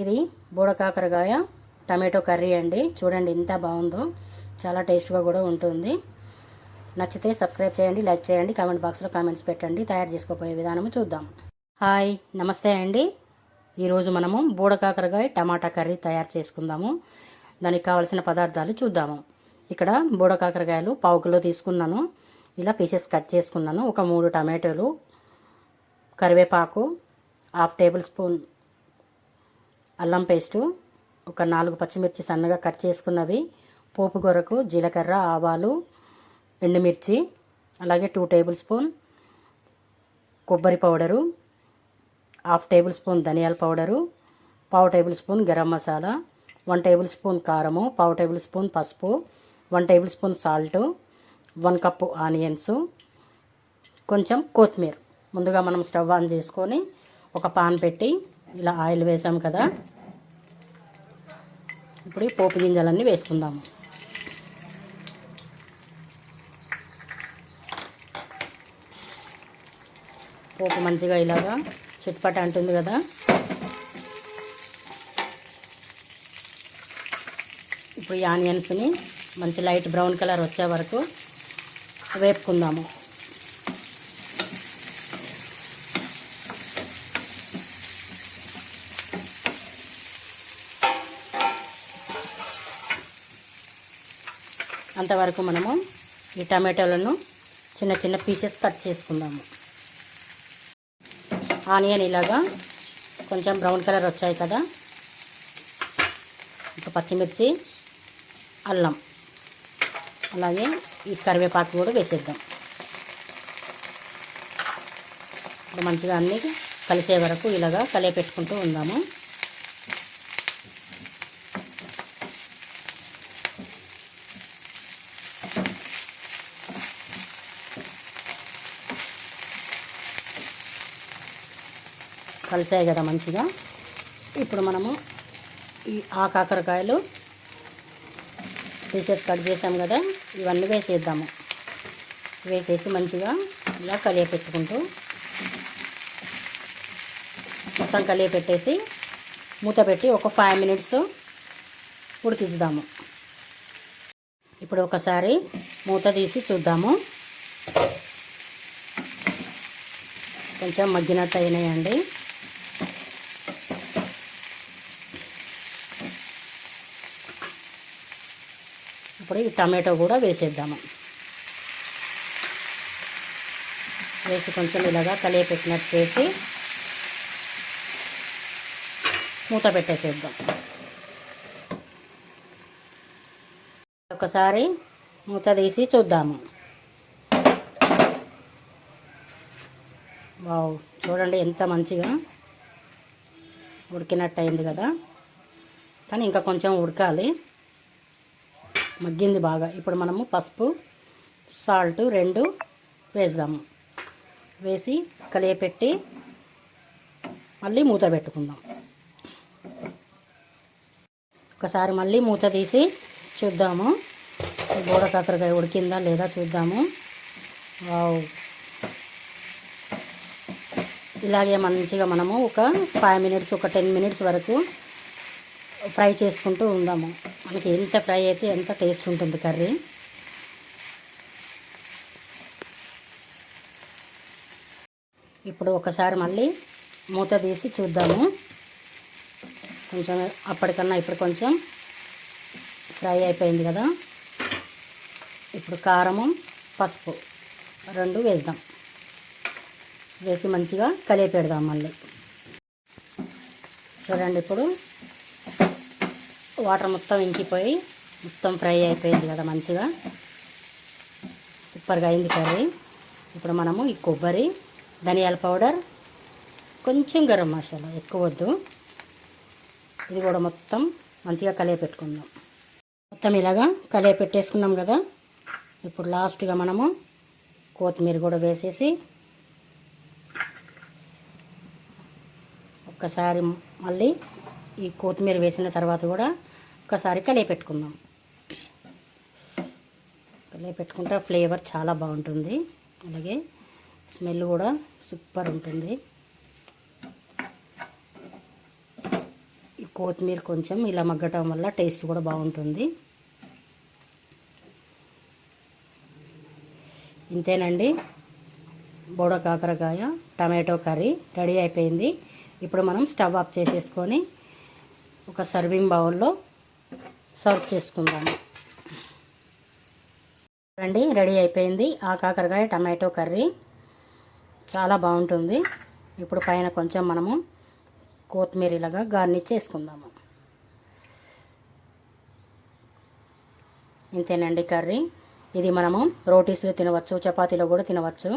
ఇది బూడకాకరకాయ tomato curry అండి. చూడండి ఎంత బాగుందో, చాలా టేస్ట్గా కూడా ఉంటుంది. నచ్చితే సబ్స్క్రైబ్ చేయండి, లైక్ చేయండి, కామెంట్ బాక్స్లో కామెంట్స్ పెట్టండి. తయారు చేసుకోపోయే విధానము చూద్దాం. హాయ్, నమస్తే అండి. ఈరోజు మనము బూడకాకరకాయ టమాటా కర్రీ తయారు చేసుకుందాము. దానికి కావలసిన పదార్థాలు చూద్దాము. ఇక్కడ బూడకాకరకాయలు 1/2 కిలో తీసుకున్నాను. ఇలా పీసెస్ కట్ చేసుకున్నాను. ఒక 3 టమాటోలు, కరివేపాకు, 1/2 టేబుల్ స్పూన్ అల్లం పేస్టు, ఒక 4 పచ్చిమిర్చి సన్నగా కట్ చేసుకున్నవి, పోపు కొరకు జీలకర్ర, ఆవాలు, ఎండుమిర్చి, అలాగే 2 టేబుల్ స్పూన్ కొబ్బరి పౌడరు, 1/2 టేబుల్ స్పూన్ ధనియాల powder, 1/2 table spoon garam masala, 1 table spoon కారము, 1/2 టేబుల్ స్పూన్ పసుపు, 1 table spoon salt, 1 cup onions, కొంచెం కొత్తిమీర. ముందుగా మనం స్టవ్ ఆన్ చేసుకొని ఒక పాన్ పెట్టి ఇలా ఆయిల్ వేసాం కదా, ఇప్పుడు ఈ పోపు గింజలన్నీ వేసుకుందాము. పోపు మంచిగా ఇలాగా చిట్పట అంటుంది కదా. ఇప్పుడు ఈ ఆనియన్స్ని మంచి లైట్ బ్రౌన్ కలర్ వచ్చే వరకు వేపుకుందాము. అంతవరకు మనము ఈ టమాటోలను చిన్న చిన్న పీసెస్ కట్ చేసుకుందాము. ఆనియన్ ఇలాగా కొంచెం బ్రౌన్ కలర్ వచ్చాయి కదా, ఇంకా పచ్చిమిర్చి, అల్లం, అలాగే ఈ కరివేపాకు కూడా వేసేద్దాం. ఇప్పుడు మంచిగా అన్నీ కలిసే వరకు ఇలాగా కలిపెట్టుకుంటూ ఉందాము. కలిసాయి కదా మంచిగా. ఇప్పుడు మనము ఈ కాకరకాయలు పీసెస్ కట్ చేసాం కదా, ఇవన్నీ వేసేద్దాము. వేసేసి మంచిగా ఇలా కలియపెట్టుకుంటూ మొత్తం కలియపెట్టేసి మూత పెట్టి ఒక 5 మినిట్స్ ఉడికిద్దాము. ఇప్పుడు ఒకసారి మూత తీసి చూద్దాము. కొంచెం మగ్గినట్టు అయినాయండి. ఇప్పుడు ఈ టమాటో కూడా వేసేద్దాము. వేసి కొంచెం ఇలాగా కలియపెట్టినట్టు చేసి మూత పెట్టేసేద్దాం. ఒకసారి మూత తీసి చూద్దాము. వావ్, చూడండి ఎంత మంచిగా ఉడికినట్టు అయింది కదా, కానీ ఇంకా కొంచెం ఉడకాలి. మగ్గింది బాగా. ఇప్పుడు మనము పసుపు, సాల్ట్ 2 వేద్దాము. వేసి కలియపెట్టి మళ్ళీ మూత పెట్టుకుందాం. ఒకసారి మళ్ళీ మూత తీసి చూద్దాము. బూడకాకరకాయ ఉడికిందా లేదా చూద్దాము. వావ్, ఇలాగే మంచిగా మనము ఒక 5 మినిట్స్, ఒక 10 మినిట్స్ వరకు ఫ్రై చేసుకుంటూ ఉందాము. మనకి ఎంత ఫ్రై అయితే ఎంత టేస్ట్ ఉంటుంది కర్రీ. ఇప్పుడు ఒకసారి మళ్ళీ మూత తీసి చూద్దాము. కొంచెం అప్పటికన్నా ఇప్పుడు కొంచెం ఫ్రై అయిపోయింది కదా. ఇప్పుడు కారము, పసుపు 2 వేద్దాం. వేసి మంచిగా కలియపెడదాం మళ్ళీ. చూడండి, ఇప్పుడు వాటర్ మొత్తం ఇంకిపోయి మొత్తం ఫ్రై అయిపోయింది కదా మంచిగా. సూపర్గా అయింది కర్రీ. ఇప్పుడు మనము ఈ కొబ్బరి, ధనియాల పౌడర్, కొంచెం గరం మసాలా, ఎక్కువ వద్దు, ఇది కూడా మొత్తం మంచిగా కలియపెట్టుకుందాం. మొత్తం ఇలాగా కలియపెట్టేసుకున్నాం కదా. ఇప్పుడు లాస్ట్గా మనము కొత్తిమీర కూడా వేసేసి ఒక్కసారి మళ్ళీ ఈ కొత్తిమీర వేసిన తర్వాత కూడా ఒకసారి కలియపెట్టుకుందాం. కలియపెట్టుకుంటే ఫ్లేవర్ చాలా బాగుంటుంది, అలాగే స్మెల్ కూడా సూపర్ ఉంటుంది. కొత్తిమీర కొంచెం ఇలా మగ్గటం వల్ల టేస్ట్ కూడా బాగుంటుంది. ఇంతేనండి, బోడ కాకరకాయ టమాటో కర్రీ రెడీ అయిపోయింది. ఇప్పుడు మనం స్టవ్ ఆఫ్ చేసేసుకొని ఒక సర్వింగ్ బౌల్లో సర్వ్ చేసుకుందాము. చూడండి, రెడీ అయిపోయింది ఆ కాకరకాయ టమాటో కర్రీ. చాలా బాగుంటుంది. ఇప్పుడు పైన కొంచెం మనము కొత్తిమీర ఇలాగా గార్నిష్ చేసుకుందాము. ఇంతేనండి కర్రీ. ఇది మనము రోటీస్లో తినవచ్చు, చపాతీలో కూడా తినవచ్చు,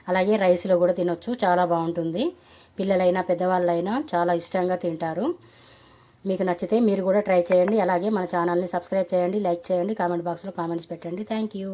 అలాగే రైస్లో కూడా తినవచ్చు. చాలా బాగుంటుంది. పిల్లలైనా పెద్దవాళ్ళైనా చాలా ఇష్టంగా తింటారు. మీకు నచ్చితే మీరు కూడా ట్రై చేయండి. అలాగే మన ఛానల్ని సబ్స్క్రైబ్ చేయండి, లైక్ చేయండి, కామెంట్ బాక్స్లో కామెంట్స్ పెట్టండి. Thank you.